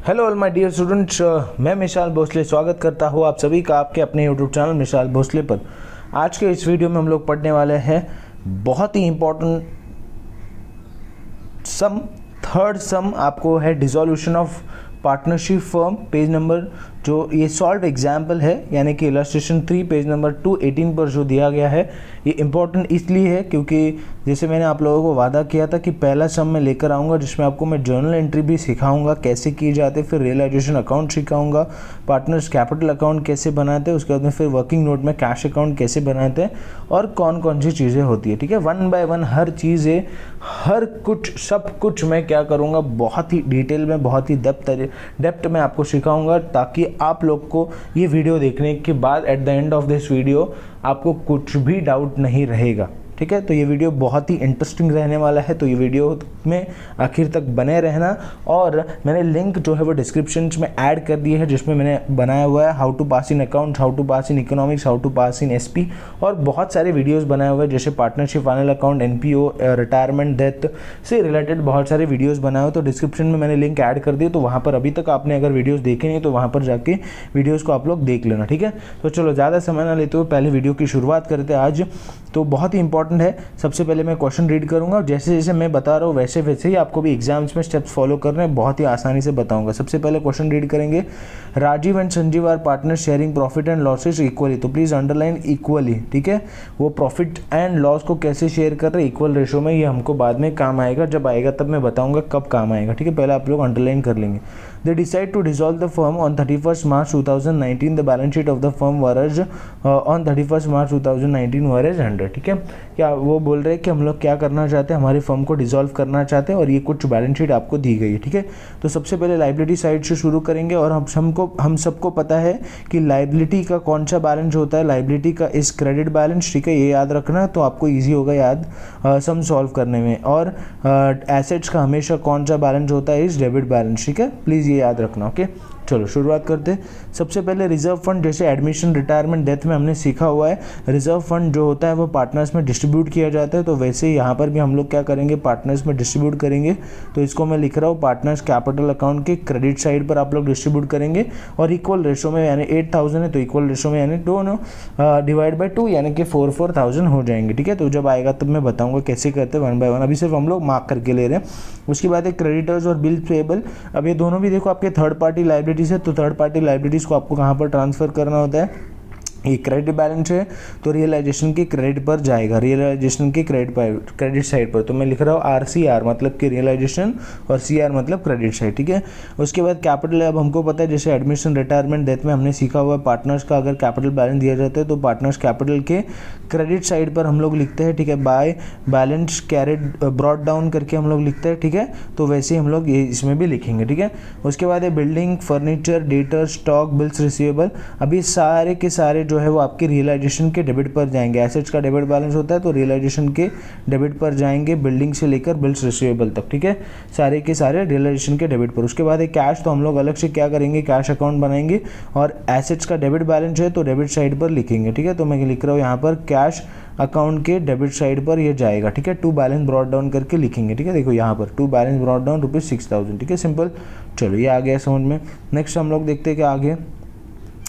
Hello all my dear students, मैं मिशाल भोसले स्वागत करता हूँ आप सभी का आपके अपने यूट्यूब चैनल मिशाल भोसले पर। आज के इस वीडियो में हम लोग पढ़ने वाले हैं बहुत ही इम्पोर्टेंट सम, थर्ड सम आपको है dissolution of partnership firm, page number जो ये सॉल्व एग्जाम्पल है यानी कि इलस्ट्रेशन 3 पेज नंबर 218 पर जो दिया गया है। ये इम्पोर्टेंट इसलिए है क्योंकि जैसे मैंने आप लोगों को वादा किया था कि पहला सम मैं लेकर आऊँगा जिसमें आपको मैं जर्नल एंट्री भी सिखाऊंगा कैसे की जाते, फिर रियलाइजेशन अकाउंट सिखाऊंगा, पार्टनर्स कैपिटल अकाउंट कैसे बनाते हैं, उसके बाद में फिर वर्किंग नोट में कैश अकाउंट कैसे बनाते हैं और कौन कौन सी चीज़ें होती है। ठीक है, वन बाय वन हर चीज़ है, हर कुछ सब कुछ मैं क्या करूँगा बहुत ही डिटेल में, बहुत ही डेप्थ में आपको सिखाऊंगा ताकि आप लोग को ये वीडियो देखने के बाद at the end of this video आपको कुछ भी डाउट नहीं रहेगा। ठीक है, तो ये वीडियो बहुत ही इंटरेस्टिंग रहने वाला है, तो ये वीडियो में आखिर तक बने रहना। और मैंने लिंक जो है वो डिस्क्रिप्शन में ऐड कर दिया है जिसमें मैंने बनाया हुआ है how to pass in accounts, how to pass in economics, how to pass in SP और बहुत सारे वीडियोस बनाए हुए हैं जैसे partnership final account, NPO, retirement, death से रिलेटेड बहुत सारे वीडियोज़ बनाए हुए। तो डिस्क्रिप्शन में मैंने लिंक ऐड कर दिए, तो वहाँ पर अभी तक आपने अगर वीडियोज़ देखे नहीं तो वहाँ पर जाके वीडियोज़ को आप लोग देख लेना। ठीक है, तो चलो ज़्यादा समय ना लेते हुए पहले वीडियो की शुरुआत करते हैं आज। तो बहुत ही इंपॉर्टेंट है, सबसे पहले मैं क्वेश्चन रीड करूंगा, जैसे जैसे मैं बता रहा हूँ वैसे वैसे ही आपको भी एग्जाम्स में स्टेप्स फॉलो करने हैं, बहुत ही आसानी से बताऊंगा। सबसे पहले क्वेश्चन रीड करेंगे, Rajiv and Sanjiv are partner sharing profit and losses equally. तो प्लीज़ अंडरलाइन इक्वली। ठीक है, वो प्रॉफिट एंड लॉस को कैसे शेयर कर रहे हैं, इक्वल रेशो में। ये हमको बाद में काम आएगा, जब आएगा तब मैं बताऊंगा कब काम आएगा। ठीक है, पहले आप लोग अंडरलाइन कर लेंगे। They decide to dissolve the firm on 31st March 2019. The balance sheet of the firm was on 31st March 2019 was 100. ठीक है, क्या वो बोल रहे हैं कि हम लोग क्या करना चाहते हैं, हमारी फर्म को डिसॉल्व करना चाहते हैं और ये कुछ बैलेंस शीट आपको दी गई है। ठीक है, तो सबसे पहले लाइबिलिटी साइड से शुरू करेंगे और हम सबको पता है कि लाइबिलिटी का कौन सा बैलेंस होता है, लाइबिलिटी का इस क्रेडिट बैलेंस। ठीक है, ये याद रखना तो आपको ईजी होगा याद सम सॉल्व करने में। और एसेट्स का हमेशा कौन सा बैलेंस होता है, इस डेबिट बैलेंस। ठीक है, प्लीज़ ये याद रखना। ओके, चलो शुरुआत करते हैं। सबसे पहले रिजर्व फंड, जैसे एडमिशन, रिटायरमेंट, डेथ में हमने सीखा हुआ है रिजर्व फंड जो होता है वो पार्टनर्स में डिस्ट्रीब्यूट किया जाता है, तो वैसे ही यहाँ पर भी हम लोग क्या करेंगे, पार्टनर्स में डिस्ट्रीब्यूट करेंगे। तो इसको मैं लिख रहा हूँ पार्टनर्स कैपिटल अकाउंट के क्रेडिट साइड पर आप लोग डिस्ट्रीब्यूट करेंगे और इक्वल रेशो में, यानी 8000 है तो इक्वल रेशो में यानी दोनों डिवाइड बाई 2 यानी कि 4000 हो जाएंगे। ठीक है, तो जब आएगा तब मैं बताऊँगा कैसे करते हैं वन बाय वन, अभी सिर्फ हम लोग मार्क करके ले रहे हैं। उसके बाद है क्रेडिटर्स और बिल पेबल। अब ये दोनों भी देखो आपके थर्ड पार्टी लाइबिलिटीज है, तो थर्ड पार्टी लाइबिलिटीज़ को आपको कहाँ पर ट्रांसफ़र करना होता है, ये क्रेडिट बैलेंस है तो रियलाइजेशन के क्रेडिट पर जाएगा, रियलाइजेशन के क्रेडिट साइड पर। तो मैं लिख रहा हूँ RCR मतलब कि रियलाइजेशन और CR मतलब क्रेडिट साइड। ठीक है, उसके बाद कैपिटल है, अब हमको पता है जैसे एडमिशन, रिटायरमेंट, डेथ में हमने सीखा हुआ है पार्टनर्स का अगर कैपिटल बैलेंस दिया जाता है तो पार्टनर्स कैपिटल के क्रेडिट साइड पर हम लोग लिखते हैं। ठीक है, by balance carried brought down करके हम लोग लिखते हैं। ठीक है, तो वैसे ही हम लोग ये इसमें भी लिखेंगे। ठीक है, उसके बाद है building, furniture, debtor, stock, bills receivable. अभी सारे के सारे जो है वो आपके रियलाइजेशन के डेबिट पर जाएंगे। एसेट्स का डेबिट बैलेंस होता है तो रियलाइजेशन के डेबिट पर जाएंगे, बिल्डिंग से लेकर बिल्स रिसीवेबल तक। ठीक है, सारे के सारे रियलाइजेशन के डेबिट पर। उसके बाद है कैश, तो हम लोग अलग से क्या करेंगे, कैश अकाउंट बनाएंगे और एसेट्स का डेबिट बैलेंस है तो डेबिट साइड पर लिखेंगे। ठीक है, तो मैं लिख रहा हूँ यहाँ पर कैश अकाउंट के डेबिट साइड पर ये जाएगा। ठीक है, टू बैलेंस ब्रॉट डाउन करके लिखेंगे। ठीक है, देखो यहाँ पर टू बैलेंस ब्रॉट डाउन ₹6000। ठीक है, सिंपल। चलो ये आ गया समझ में। नेक्स्ट हम लोग देखते हैं कि आगे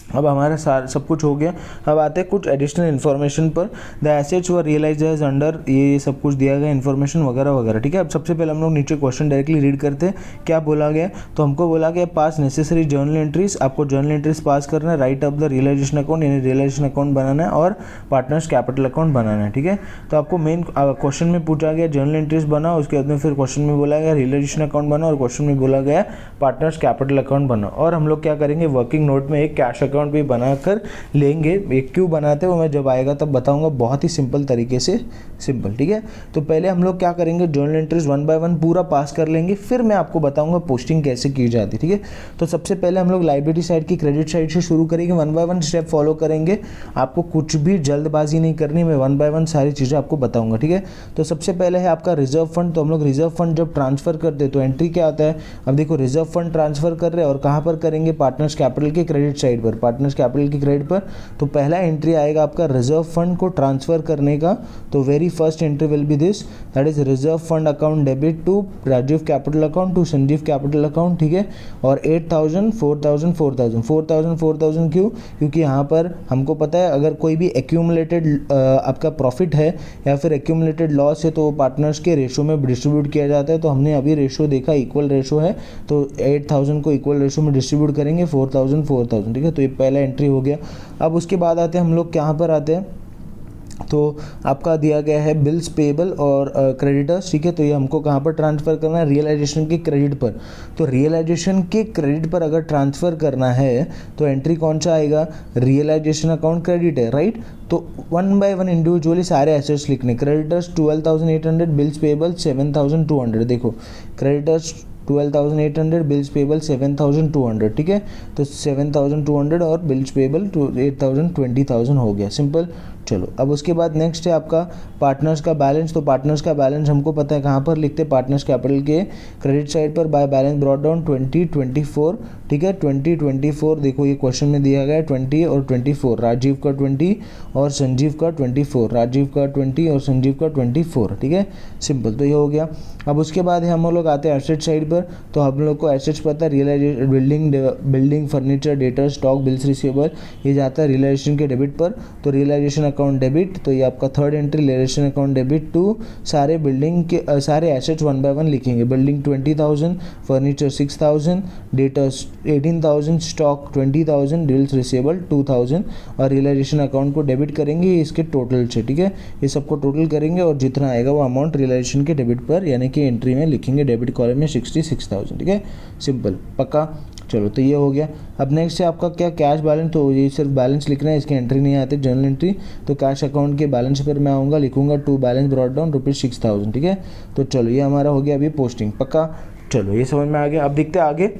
अब हमारा सब कुछ हो गया। अब आते हैं कुछ एडिशनल इन्फॉर्मेशन पर। The assets were realise as under, ये सब कुछ दिया गया इन्फॉर्मेशन वगैरह वगैरह। ठीक है, अब सबसे पहले हम लोग नीचे क्वेश्चन डायरेक्टली रीड करते हैं। क्या बोला गया, तो हमको बोला गया पास नेसेसरी जर्नल एंट्रीज, आपको जर्नल एंट्रीज पास करना है, write up the realisation account यानी रियलाइजेशन अकाउंट बनाना है और पार्टनर्स कैपिटल अकाउंट बनाना है। ठीक है, तो आपको मेन क्वेश्चन में पूछा गया जर्नल एंट्रीज बनाओ, उसके बाद में फिर क्वेश्चन में बोला गया रियलाइजेशन अकाउंट बनाओ और क्वेश्चन में बोला गया पार्टनर्स कैपिटल अकाउंट बनाओ। और हम लोग क्या करेंगे, वर्किंग नोट में एक कैश अकाउंट भी बनाकर लेंगे। एक क्यों बनाते हैं वो मैं जब आएगा तब बताऊंगा, बहुत ही सिंपल तरीके से, सिंपल। ठीक है, तो पहले हम लोग क्या करेंगे, journal entries one by one पूरा पास कर लेंगे, फिर मैं आपको बताऊंगा पोस्टिंग कैसे की जाती है। ठीक है, तो सबसे पहले हम लोग लाइबिलिटी साइड की क्रेडिट साइड से शुरू करेंगे, one by one step follow करेंगे। आपको कुछ भी जल्दबाजी नहीं करनी, मैं वन बाय वन सारी चीज़ें आपको बताऊंगा। ठीक है, तो सबसे पहले है आपका रिजर्व फंड। तो हम लोग रिजर्व फंड जब ट्रांसफर करते हैं तो एंट्री क्या आता है, अब देखो रिजर्व फंड ट्रांसफर कर रहे हैं और कहाँ पर करेंगे, पार्टनर्स कैपिटल के क्रेडिट साइड पर। पार्टनर्स कैपिटल की क्रेडिट पर, तो पहला एंट्री आएगा आपका रिजर्व फंड को ट्रांसफ़र करने का। तो very first entry will be this, that is reserve fund account debit to Rajiv capital account to Sanjiv capital account, ठीक है। और 8,000 4,000 4,000 4,000 4,000 क्यों? क्योंकि यहाँ पर हमको पता है अगर कोई भी एक्यूमुलेटेड आपका प्रॉफिट है या फिर एक्यूमुलेटेड लॉस है तो पार्टनर्स के रेशो में डिस्ट्रीब्यूट किया जाता है। तो हमने अभी रेशो देखा, इक्वल रेशो है, तो 8,000 को इक्वल रेशो में डिस्ट्रीब्यूट करेंगे 4,000 4,000, ठीक है। तो ये पहला एंट्री हो गया। अब उसके बाद आते हैं हम लोग कहाँ पर आते हैं, तो आपका दिया गया है बिल्स पेबल और क्रेडिटर्स, ठीक है। तो ये हमको कहाँ पर ट्रांसफ़र करना है, रियलाइजेशन के क्रेडिट पर। तो रियलाइजेशन के क्रेडिट पर अगर ट्रांसफ़र करना है तो एंट्री कौन सा आएगा, रियलाइजेशन अकाउंट क्रेडिट है, राइट। तो वन बाय वन इंडिविजुअली सारे एसेट्स लिखने, क्रेडिटर्स 12,800, बिल्स पेबल 7,200, देखो क्रेडिटर्स 12,800, बिल्स पेबल 7,200, ठीक है। तो 7,200 और बिल्स पेबल 8,000 20,000 हो गया, सिंपल। चलो अब उसके बाद नेक्स्ट है आपका पार्टनर्स का बैलेंस। तो पार्टनर्स का बैलेंस हमको पता है कहाँ पर लिखते हैं, पार्टनर्स कैपिटल के क्रेडिट साइड पर बाय बैलेंस ब्रॉट डाउन 2024, ठीक है। 2024 देखो ये क्वेश्चन में दिया गया है 20 और 24, राजीव का 20 और संजीव का 24, राजीव का 20 और संजीव का 24, ठीक है, सिंपल। तो ये हो गया। अब उसके बाद हम लोग आते हैं एसेट साइड पर। तो हम लोग को एसेट्स पता है, realisation building furniture debtor stock bills receivable, ये जाता है रियलाइजेशन के डेबिट पर। तो रियलाइजेशन अकाउंट डेबिट, तो ये आपका third entry realisation account debit to सारे बिल्डिंग के सारे एसेट्स वन बाय वन लिखेंगे। Building 20,000, furniture 6,000, debtors 18,000, stock 20,000, bills receivable 2,000 और रियलाइजेशन अकाउंट को डेबिट करेंगे इसके टोटल से, ठीक है। ये सबको टोटल करेंगे और जितना आएगा वो अमाउंट रियलाइजेशन के डेबिट पर यानी कि एंट्री में लिखेंगे, डेबिट कॉलम में 66,000, ठीक है, सिंपल, पक्का। चलो तो ये हो गया। अब नेक्स्ट है आपका क्या, कैश बैलेंस। तो ये सिर्फ बैलेंस लिखना है, इसकी एंट्री नहीं आती, जनरल एंट्री। तो कैश अकाउंट के बैलेंस पर मैं आऊँगा, लिखूंगा टू बैलेंस ब्रॉट डाउन ₹6,000, ठीक है। तो चलो ये हमारा हो गया अभी पोस्टिंग, पक्का। चलो ये समझ में आ गया। अब देखते हैं आगे।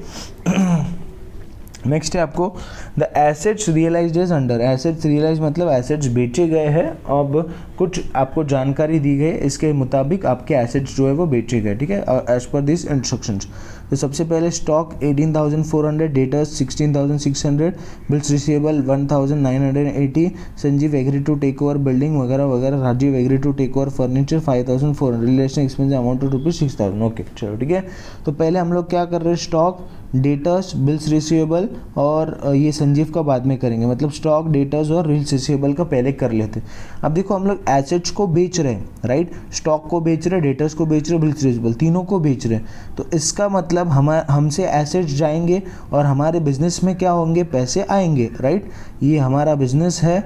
नेक्स्ट है आपको the assets realised as under. Assets realise मतलब एसेट्स बेचे गए हैं। अब कुछ आपको जानकारी दी गई, इसके मुताबिक आपके एसेट्स जो है वो बेचे गए, ठीक है, एज पर दिस इंस्ट्रक्शंस। तो सबसे पहले stock 18,400, debtors 16,600, bills receivable 1,980, Sanjiv agree to take over building वगैरह वगैरह, Rajiv agree to take over furniture 5,400, relation expense amount to ₹6,000, okay. चलो ठीक है। तो पहले हम लोग क्या कर रहे हैं, स्टॉक, डेटर्स, बिल्स रिसीवेबल और ये संजीव का बाद में करेंगे, मतलब स्टॉक, डेटर्स और बिल्स रिसीवेबल का पहले कर लेते। अब देखो हम लोग एसेट्स को बेच रहे हैं, राइट, स्टॉक को बेच रहे हैं, डेटर्स को बेच रहे हैं, बिल्स रिसीवेबल तीनों को बेच रहे हैं। तो इसका मतलब हमसे एसेट्स जाएंगे और हमारे बिजनेस में क्या होंगे, पैसे आएंगे, राइट। ये हमारा बिजनेस है,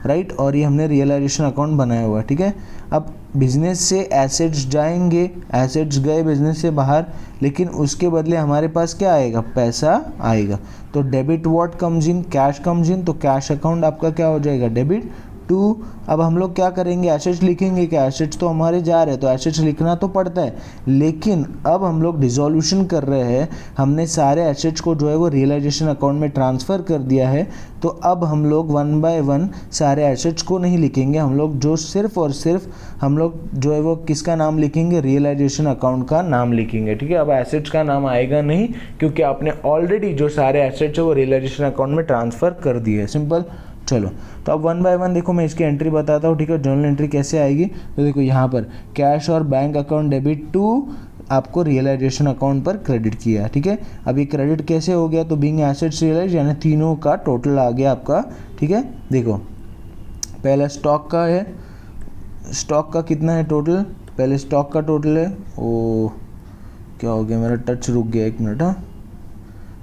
राइट, और ये हमने रियलाइजेशन अकाउंट बनाया हुआ है, ठीक है। अब बिजनेस से एसेट्स जाएंगे, एसेट्स गए बिजनेस से बाहर, लेकिन उसके बदले हमारे पास क्या आएगा, पैसा आएगा। तो debit what comes in, cash comes in, तो कैश अकाउंट आपका क्या हो जाएगा, डेबिट टू। अब हम लोग क्या करेंगे, एसेट्स लिखेंगे, क्या एसेट्स तो हमारे जा रहे हैं तो एसेट्स लिखना तो पड़ता है, लेकिन अब हम लोग डिसोल्यूशन कर रहे हैं, हमने सारे एसेट्स को जो है वो रियलाइजेशन अकाउंट में ट्रांसफ़र कर दिया है। तो अब हम लोग वन बाय वन सारे एसेट्स को नहीं लिखेंगे, हम लोग जो सिर्फ और सिर्फ हम लोग जो है वो किसका नाम लिखेंगे, रियलाइजेशन अकाउंट का नाम लिखेंगे, ठीक है। अब एसेट्स का नाम आएगा नहीं क्योंकि आपने ऑलरेडी जो सारे एसेट्स है वो रियलाइजेशन अकाउंट में ट्रांसफ़र कर दिए, सिंपल। चलो तो अब वन बाय वन देखो मैं इसकी एंट्री बताता हूँ, ठीक है। जर्नल एंट्री कैसे आएगी, तो देखो यहाँ पर कैश और बैंक अकाउंट डेबिट टू आपको रियलाइजेशन अकाउंट पर क्रेडिट किया है, ठीक है। अब ये क्रेडिट कैसे हो गया, तो बीइंग एसेट्स रियलाइज यानी तीनों का टोटल आ गया आपका, ठीक है। देखो पहला स्टॉक का है, स्टॉक का कितना है टोटल, पहले स्टॉक का टोटल है, ओ क्या हो गया, मेरा टच रुक गया, एक मिनट, हाँ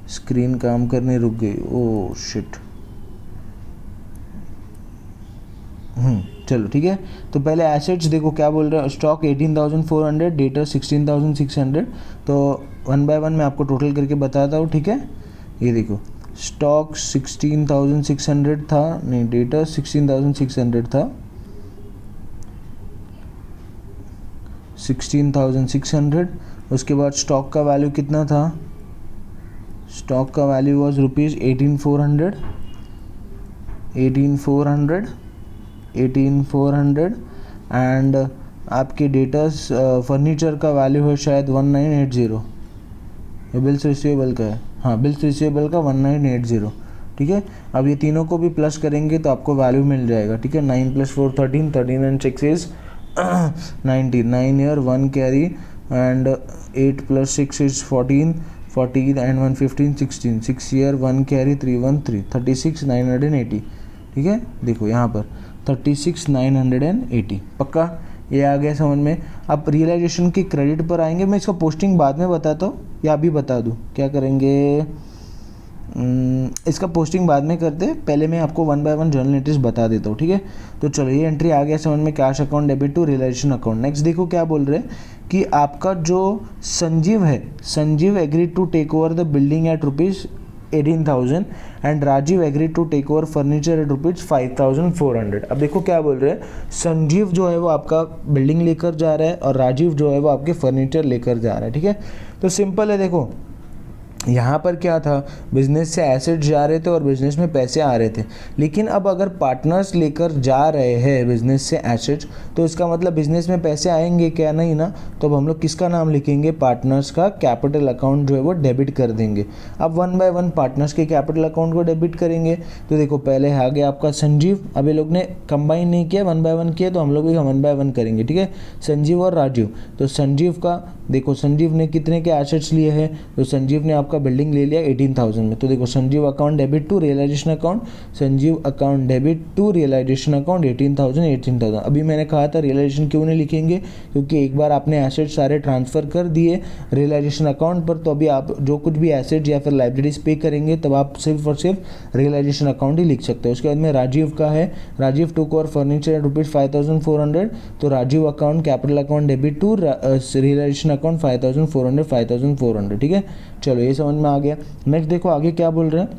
स्क्रीन काम करने रुक गई, ओ शिट। चलो ठीक है। तो पहले एसेट्स देखो क्या बोल रहा है, स्टॉक 18,400, डेटर 16,600। तो वन बाय वन मैं आपको टोटल करके बताता हूँ, ठीक है। ये देखो स्टॉक 16,600 था, नहीं डेटर 16,600 था, 16,600। उसके बाद स्टॉक का वैल्यू कितना था, स्टॉक का वैल्यू वॉज ₹18,400 एंड आपके डेटर्स फर्नीचर का वैल्यू है शायद 1980, ये बिल्स रिसीवेबल का है, हाँ बिल्स रिसीवेबल का 1980, ठीक है। अब ये तीनों को भी प्लस करेंगे तो आपको वैल्यू मिल जाएगा, ठीक है। 9 + 4 13, 13 and 6 is 19, 9 here 1 carry and 8 + 6 is 14, 14 and 1 15, 16, 6 here 1 carry 3 1 3, 36 980, ठीक है। देखो यहाँ पर 36 980, पक्का ये आ गया समझ में। अब रियलाइजेशन की क्रेडिट पर आएंगे, मैं इसका पोस्टिंग बाद में बताता हूँ या अभी बता दूँ, क्या करेंगे इसका पोस्टिंग बाद में करते हैं, पहले मैं आपको 1 बाय 1 जर्नल एंट्रीज बता देता हूँ, ठीक है। तो चलो ये एंट्री आ गया समझ में, cash account debit to realisation account. Next देखो क्या बोल रहे हैं कि आपका जो संजीव है, Sanjiv agreed to take over the building at ₹18,000 and Rajiv agreed to take over furniture at ₹5,400। अब देखो क्या बोल रहे हैं, संजीव जो है वो आपका बिल्डिंग लेकर जा रहा है और राजीव जो है वो आपके फर्नीचर लेकर जा रहा है, ठीक है। तो सिंपल है, देखो यहाँ पर क्या था, बिजनेस से एसेट्स जा रहे थे और बिजनेस में पैसे आ रहे थे, लेकिन अब अगर पार्टनर्स लेकर जा रहे हैं बिजनेस से एसेट्स तो इसका मतलब बिजनेस में पैसे आएंगे क्या, नहीं ना। तो अब हम लोग किसका नाम लिखेंगे, पार्टनर्स का कैपिटल अकाउंट जो है वो डेबिट कर देंगे। अब 1 बाय 1 पार्टनर्स के कैपिटल अकाउंट को डेबिट करेंगे। तो देखो पहले आ गया आपका संजीव, अब ये लोग ने कंबाइन नहीं किया, 1 बाय 1 किया, तो हम लोग भी 1 बाय 1 करेंगे, ठीक है। संजीव और राजीव, तो संजीव का देखो संजीव ने कितने के एसेट्स लिए हैं, तो संजीव ने आपका बिल्डिंग ले लिया 18,000 में। तो देखो Sanjiv account debit to realisation account, Sanjiv account debit to realisation account 18,000 18,000। अभी मैंने कहा था रियलाइजेशन क्यों नहीं लिखेंगे, क्योंकि एक बार आपने एसेट्स सारे ट्रांसफ़र कर दिए रियलाइजेशन अकाउंट पर, तो अभी आप जो कुछ भी एसेट्स या फिर लाइब्रेरीज पे करेंगे तब आप सिर्फ और सिर्फ रियलाइजेशन अकाउंट ही लिख सकते हो। उसके बाद में राजीव का है, Rajiv took over furniture at ₹5,400, तो Rajiv account capital account debit to realisation account 5,400 5,400, ठीक है। चलो ये समझ में आ गया। नेक्स्ट देखो आगे क्या बोल रहे हैं,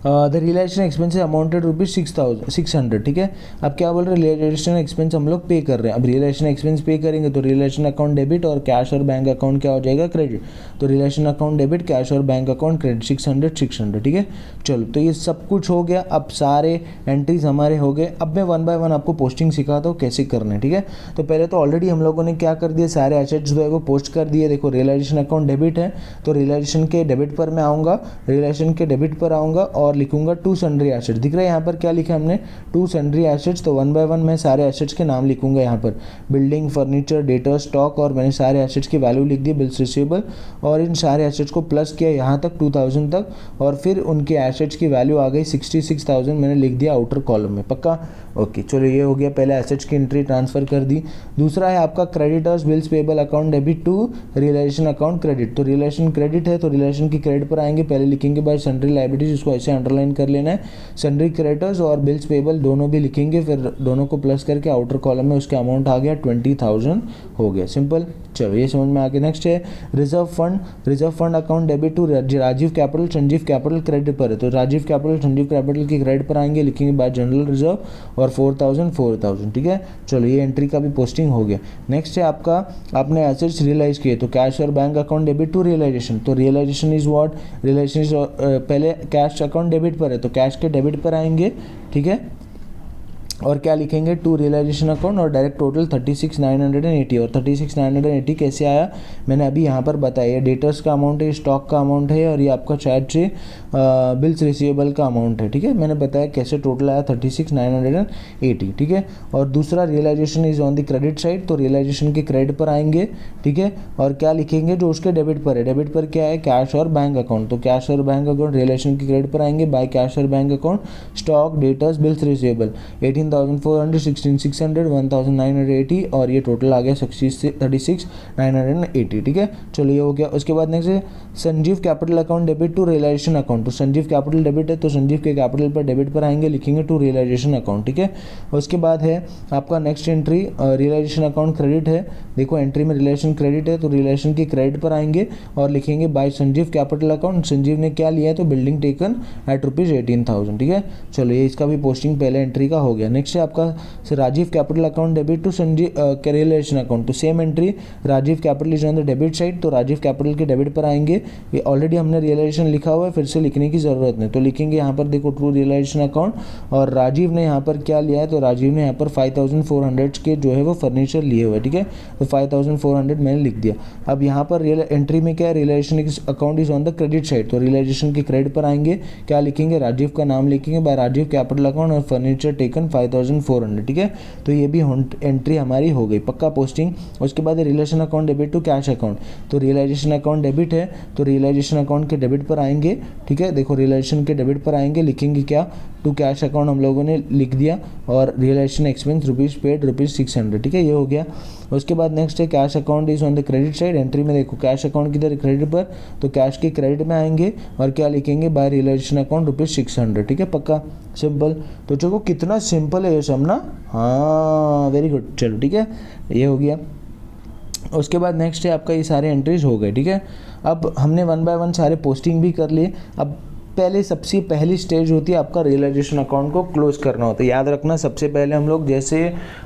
द रियलाइजेशन एक्सपेंस अमाउंटेड ₹600, ठीक है। अब क्या बोल रहे हैं, रियलाइजेशन एक्सपेंस हम लोग पे कर रहे हैं। अब रियलाइजेशन एक्सपेंस पे करेंगे तो रियलाइजेशन अकाउंट डेबिट और कैश और बैंक अकाउंट क्या हो जाएगा, क्रेडिट। तो रियलाइजेशन अकाउंट डेबिट, कैश और बैंक अकाउंट क्रेडिट, 600 600, ठीक है। चलो तो ये सब कुछ हो गया, अब सारे एंट्रीज हमारे हो गए। अब मैं 1 बाय 1 आपको पोस्टिंग सिखाता हूँ कैसे करना है, ठीक है। तो पहले तो ऑलरेडी हम लोगों ने क्या कर दिया, सारे एसेट्स जो है वो पोस्ट कर दिए। देखो रियलाइजेशन अकाउंट डेबिट है तो रियलाइजेशन के डेबिट पर मैं आऊँगा, रियलाइजेशन के डेबिट पर आऊँगा और लिखूंगा 2 सन्ड्री एसेट्स। दिख रहा है यहाँ पर क्या लिखा है हमने, 2 सन्ड्री एसेट्स। तो 1 बाय 1 मैं सारे एसेट्स के नाम लिखूंगा यहाँ पर, बिल्डिंग, फर्नीचर, डेटर, स्टॉक, और मैंने सारे एसेट्स की वैल्यू लिख दी, बिल्स रिसीवेबल, और इन सारे एसेट्स को प्लस किया यहाँ तक 2000 तक, और फिर उनके एसेट्स की वैल्यू आ गई 66,000, मैंने लिख दिया आउटर कॉलम में, पक्का। ओके चलो ये हो गया, पहले एसेट्स की एंट्री ट्रांसफर कर दी। दूसरा है आपका creditors bills payable account debit to realisation account credit. तो रियलाइजेशन क्रेडिट है तो रियलाइजेशन की क्रेडिट पर आएंगे, पहले लिखेंगे बाय सन्ड्री लायबिलिटीज, इसको ऐसे अंडरलाइन कर लेना है। सन्ड्री क्रेडिटर्स और बिल्स पेबल दोनों भी लिखेंगे, फिर दोनों को प्लस करके आउटर कॉलम में उसका अमाउंट आ गया 20,000 हो गया, सिंपल। चलो ये समझ में आ गया। नेक्स्ट है reserve fund, reserve fund account debit to Rajiv capital, Sanjiv capital credit पर है, तो राजीव कैपिटल संजीव कैपिटल की क्रेडिट पर आएंगे, लिखेंगे बाय जनरल रिजर्व और 4,000, ठीक है। चलो ये एंट्री का भी पोस्टिंग हो गया। नेक्स्ट है आपका, आपने एसेट्स रियलाइज किए तो कैश और bank account debit to realisation, तो realisation is what, realisation is पहले कैश अकाउंट डेबिट पर है तो कैश के डेबिट पर आएंगे, ठीक है, और क्या लिखेंगे टू रियलाइजेशन अकाउंट, और डायरेक्ट टोटल 36,980। और 36,980 कैसे आया मैंने अभी यहाँ पर बताया, डेटर्स का अमाउंट है, स्टॉक का अमाउंट है, और ये आपका शायद से बिल्स रिसीवेबल का अमाउंट है, ठीक है। मैंने बताया कैसे टोटल आया 36,980, ठीक है। और दूसरा realisation is on the credit side, तो रियलाइजेशन के क्रेडिट पर आएंगे, ठीक है, और क्या लिखेंगे जो उसके डेबिट पर है, डेबिट पर क्या है कैश और बैंक अकाउंट, तो कैश और बैंक अकाउंट रियलाइजेशन के क्रेडिट पर आएंगे बाय कैश और bank account, stock, debtors, bills receivable 18,400, 16,600, 1,980, और ये टोटल आ गया 36,980, ठीक है। चलो ये हो गया। उसके बाद नेक्स्ट है Sanjiv capital account debit to realisation account, तो संजीव कैपिटल डेबिट है तो संजीव के कैपिटल पर डेबिट पर आएंगे, लिखेंगे टू रियलाइजेशन अकाउंट, ठीक है। उसके बाद है आपका next entry realisation account credit है, देखो एंट्री में रियलाइजेशन क्रेडिट है तो रियलाइजेशन की क्रेडिट पर आएंगे और लिखेंगे by Sanjiv capital account, Sanjiv ने क्या लिया है तो बिल्डिंग टेकन एट ₹18,000, ठीक है। चलो ये इसका भी पोस्टिंग पहले एंट्री का हो गया। नेक्स्ट है आपका Rajiv capital account debit to Sanjeev realisation account, तो same entry, Rajiv capital is on the debit side तो राजीव कैपिटल के डेबिट पर आएंगे ये ऑलरेडी हमने रियलाइजेशन लिखा हुआ है, फिर से लिखने की ज़रूरत नहीं। तो लिखेंगे यहाँ पर देखो ट्रू रियलाइजेशन अकाउंट, और राजीव ने यहाँ पर क्या लिया है, तो राजीव ने यहाँ पर 5400 के जो है वो फर्नीचर लिए हुए, ठीक है। तो 5400 मैंने लिख दिया। अब यहाँ पर एंट्री में क्या है, realisation account is on the credit side, तो रियलाइजेशन के क्रेडिट पर आएंगे, क्या लिखेंगे, राजीव का नाम लिखेंगे, बाय राजीव कैपिटल अकाउंट और फर्नीचर टेकन 5400, ठीक है। तो ये भी एंट्री हमारी हो गई, पक्का पोस्टिंग। उसके बाद relation account debit to cash account, तो रियलाइजेशन अकाउंट डेबिट है, तो रियलाइजेशन अकाउंट के डेबिट पर आएंगे, ठीक है। देखो रियलाइजेशन के डेबिट पर आएंगे, लिखेंगे क्या, टू कैश अकाउंट हम लोगों ने लिख दिया, और रियलाइजेशन एक्सपेंस रुपीज़ पेड ₹600, ठीक है, ये हो गया। उसके बाद नेक्स्ट है cash account is on the credit side, entry में देखो कैश अकाउंट किधर, क्रेडिट पर, तो कैश के क्रेडिट में आएंगे और क्या लिखेंगे, बाय रियलाइजेशन अकाउंट ₹600, ठीक है, पक्का सिंपल। तो चलो कितना सिंपल है ये सब ना, हाँ वेरी गुड, चलो ठीक है, ये हो गया। उसके बाद नेक्स्ट है आपका ये सारे एंट्रीज हो गए, ठीक है। अब हमने 1 बाय 1 सारे पोस्टिंग भी कर लिए। अब पहले सबसे पहली स्टेज होती है आपका रियलाइजेशन अकाउंट को क्लोज करना होता है। याद रखना सबसे पहले हम लोग जैसे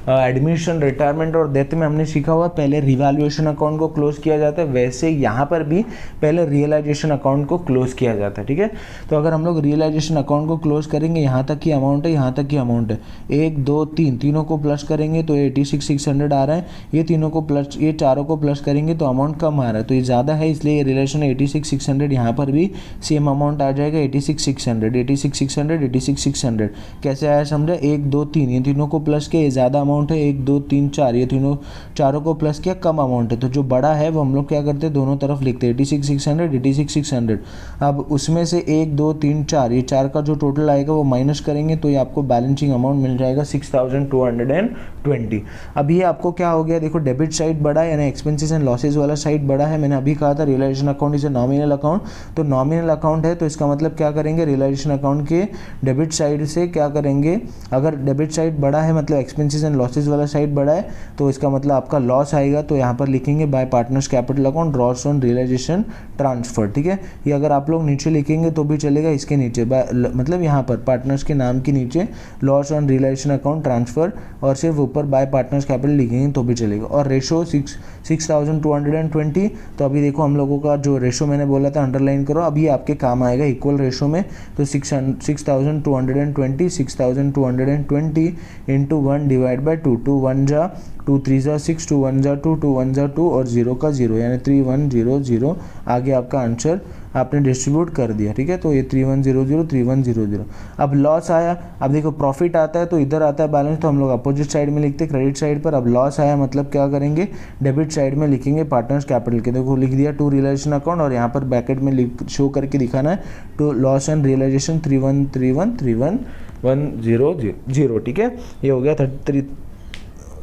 एडमिशन, रिटायरमेंट और डेथ में हमने सीखा हुआ पहले रिवैल्यूएशन अकाउंट को क्लोज किया जाता है, वैसे यहाँ पर भी पहले रियलाइजेशन अकाउंट को क्लोज किया जाता है, ठीक है। तो अगर हम लोग रियलाइजेशन अकाउंट को क्लोज करेंगे, यहाँ तक की अमाउंट है, यहाँ तक की अमाउंट है, 1 2 3 तीनों को प्लस करेंगे तो 86,600 आ रहा है, ये तीनों को प्लस, ये चारों को प्लस करेंगे तो अमाउंट कम आ रहा है, तो ये ज़्यादा है, इसलिए ये रिलेशन 86,600, यहाँ पर भी सेम अमाउंट आ जाएगा 86,600, 86,600, 86,600। कैसे आया समझा, 1 2 3 ये तीनों को प्लस किया, ये ज़्यादा अमाउंट है, 1 2 3 4 ये तीनों चारों को प्लस किया, कम अमाउंट है, तो जो बड़ा है वो हम लोग क्या करते हैं, दोनों तरफ लिखते हैं 86,600, 86,600। अब उसमें से 1 2 3 4 ये 4 का जो टोटल आएगा वो माइनस करेंगे तो ये आपको बैलेंसिंग अमाउंट मिल जाएगा 6,220। अब ये आपको क्या हो गया, देखो डेबिट साइड बड़ा है, यानी एक्सपेंसेस एंड लॉसेज वाला साइड बड़ा है। मैंने अभी कहा था realisation account is a nominal account, तो नॉमिनल अकाउंट है तो इसका मतलब क्या करेंगे, रियलाइजेशन अकाउंट के डेबिट साइड से क्या करेंगे, अगर डेबिट साइड बड़ा है मतलब एक्सपेंसेस एंड लॉसेज वाला साइड बड़ा है तो इसका मतलब आपका लॉस आएगा, तो यहाँ पर लिखेंगे by partners capital account loss on realisation transfer, ठीक है। ये अगर आप लोग नीचे लिखेंगे तो भी चलेगा, इसके नीचे मतलब यहाँ पर पार्टनर्स के नाम के नीचे loss on realisation account transfer, और सिर्फ ऊपर बाय पार्टनर्स कैपिटल लिखेंगे तो भी चलेगा। और रेशो 6,220, तो अभी देखो हम लोगों का जो रेशो मैंने बोला था अंडरलाइन करो, अभी आपके काम आएगा इक्वल रेशो में, तो 6,220 इंटू 1 डिवाइड बाई 2, 2 1 जा 2 3 जा 6, 2 1 जा 2, 2 1 जा 2 और 0 का 0 यानी 3100 आगे आपका आंसर आपने डिस्ट्रीब्यूट कर दिया, ठीक है। तो ये 3100 3100। अब लॉस आया, अब देखो प्रॉफिट आता है तो इधर आता है बैलेंस, तो हम लोग अपोजिट साइड में लिखते हैं क्रेडिट साइड पर। अब लॉस आया मतलब क्या करेंगे, डेबिट साइड में लिखेंगे पार्टनर्स कैपिटल के, देखो लिख दिया टू रियलाइजेशन अकाउंट और यहाँ पर ब्रैकेट में शो करके दिखाना है टू लॉस एंड रियलाइजेशन 3131 ठीक है। ये हो गया 33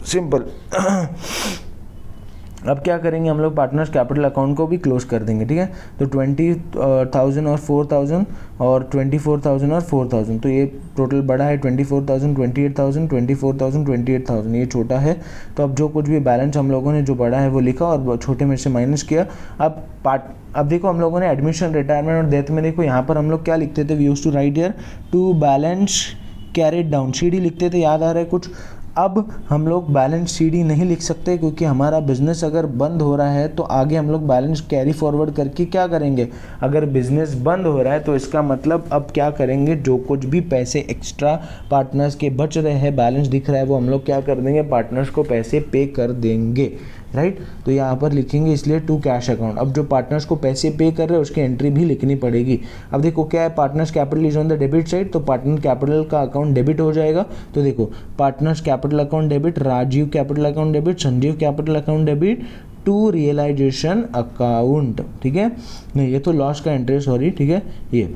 सिंपल। अब क्या करेंगे हम लोग, पार्टनर्स कैपिटल अकाउंट को भी क्लोज कर देंगे, ठीक है। तो 20,000 और 4,000 और 24,000 और 4,000, तो ये टोटल बड़ा है 24,000 28,000 24,000 28,000, ये छोटा है। तो अब जो कुछ भी बैलेंस हम लोगों ने जो बड़ा है वो लिखा और छोटे में से माइनस किया। अब देखो हम लोगों ने एडमिशन, रिटायरमेंट और डेथ में देखो यहाँ पर हम लोग क्या लिखते थे, we used to write here to balance carried down, CD लिखते थे, याद आ रहा है कुछ। अब हम लोग बैलेंस सीडी नहीं लिख सकते क्योंकि हमारा बिजनेस अगर बंद हो रहा है तो आगे हम लोग बैलेंस कैरी फॉरवर्ड करके क्या करेंगे, अगर बिजनेस बंद हो रहा है तो इसका मतलब अब क्या करेंगे, जो कुछ भी पैसे एक्स्ट्रा पार्टनर्स के बच रहे हैं, बैलेंस दिख रहा है, वो हम लोग क्या कर देंगे, पार्टनर्स को पैसे पे कर देंगे, राइट। तो यहाँ पर लिखेंगे इसलिए टू कैश अकाउंट। अब जो पार्टनर्स को पैसे पे कर रहे हैं उसकी एंट्री भी लिखनी पड़ेगी। अब देखो क्या है, partners capital is on the debit side, तो पार्टनर कैपिटल का अकाउंट डेबिट हो जाएगा। तो देखो partners capital account debit, Rajiv capital account debit, Sanjeev capital account debit to realisation account, ठीक है। नहीं ये तो लॉस का एंट्री, सॉरी, ठीक है। ये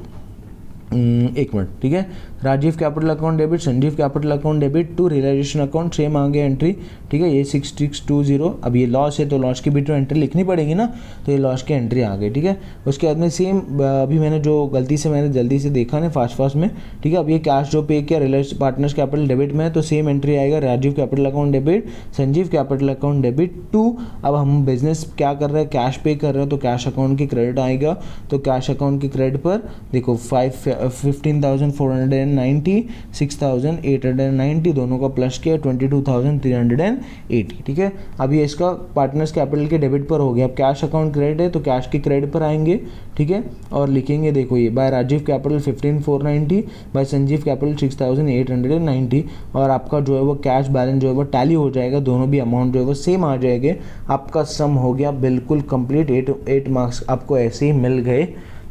एक मिनट, ठीक है। Rajiv capital account debit, Sanjeev capital account debit to realisation account, same आ गया एंट्री, ठीक है। ये 6620, अब ये लॉस है तो लॉस की भी तो एंट्री लिखनी पड़ेगी ना, तो ये लॉस की एंट्री आ गई, ठीक है। उसके बाद में सेम अभी मैंने जो गलती से मैंने जल्दी से देखा ना फास्ट में, ठीक है। अब ये कैश जो पे किया रिलायंस पार्टनर्स कैपिटल डेबिट में है तो सेम एंट्री आएगा, Rajiv capital account debit, Sanjeev capital account debit to, अब हम बिजनेस क्या कर रहे हैं, कैश पे कर रहे हैं तो कैश अकाउंट की क्रेडिट आएगा, तो कैश अकाउंट की क्रेडिट पर देखो 15,490 890, 6890 दोनों का प्लस किया 22,380, ठीक है। अब ये इसका पार्टनर्स कैपिटल के डेबिट पर हो गया। अब कैश अकाउंट क्रेडिट है तो कैश के क्रेडिट पर आएंगे, ठीक है, और लिखेंगे देखो ये by Rajiv capital 15,490, by Sanjiv capital 6,890, और आपका जो है वो कैश बैलेंस जो है वो टैली हो जाएगा, दोनों भी अमाउंट जो है वो सेम आ जाएंगे। आपका सम हो गया बिल्कुल कंप्लीट, 8 मार्क्स आपको ऐसे ही मिल गए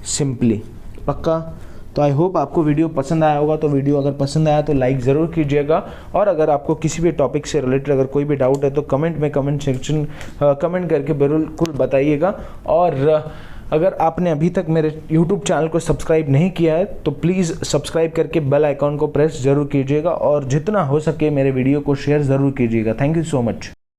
सिंपली, पक्का। तो आई होप आपको वीडियो पसंद आया होगा। तो वीडियो अगर पसंद आया तो लाइक ज़रूर कीजिएगा, और अगर आपको किसी भी टॉपिक से रिलेटेड अगर कोई भी डाउट है तो कमेंट सेक्शन कमेंट करके बिल्कुल बताइएगा। और अगर आपने अभी तक मेरे YouTube चैनल को सब्सक्राइब नहीं किया है तो प्लीज़ सब्सक्राइब करके बेल आइकॉन को प्रेस ज़रूर कीजिएगा, और जितना हो सके मेरे वीडियो को शेयर ज़रूर कीजिएगा। Thank you so much.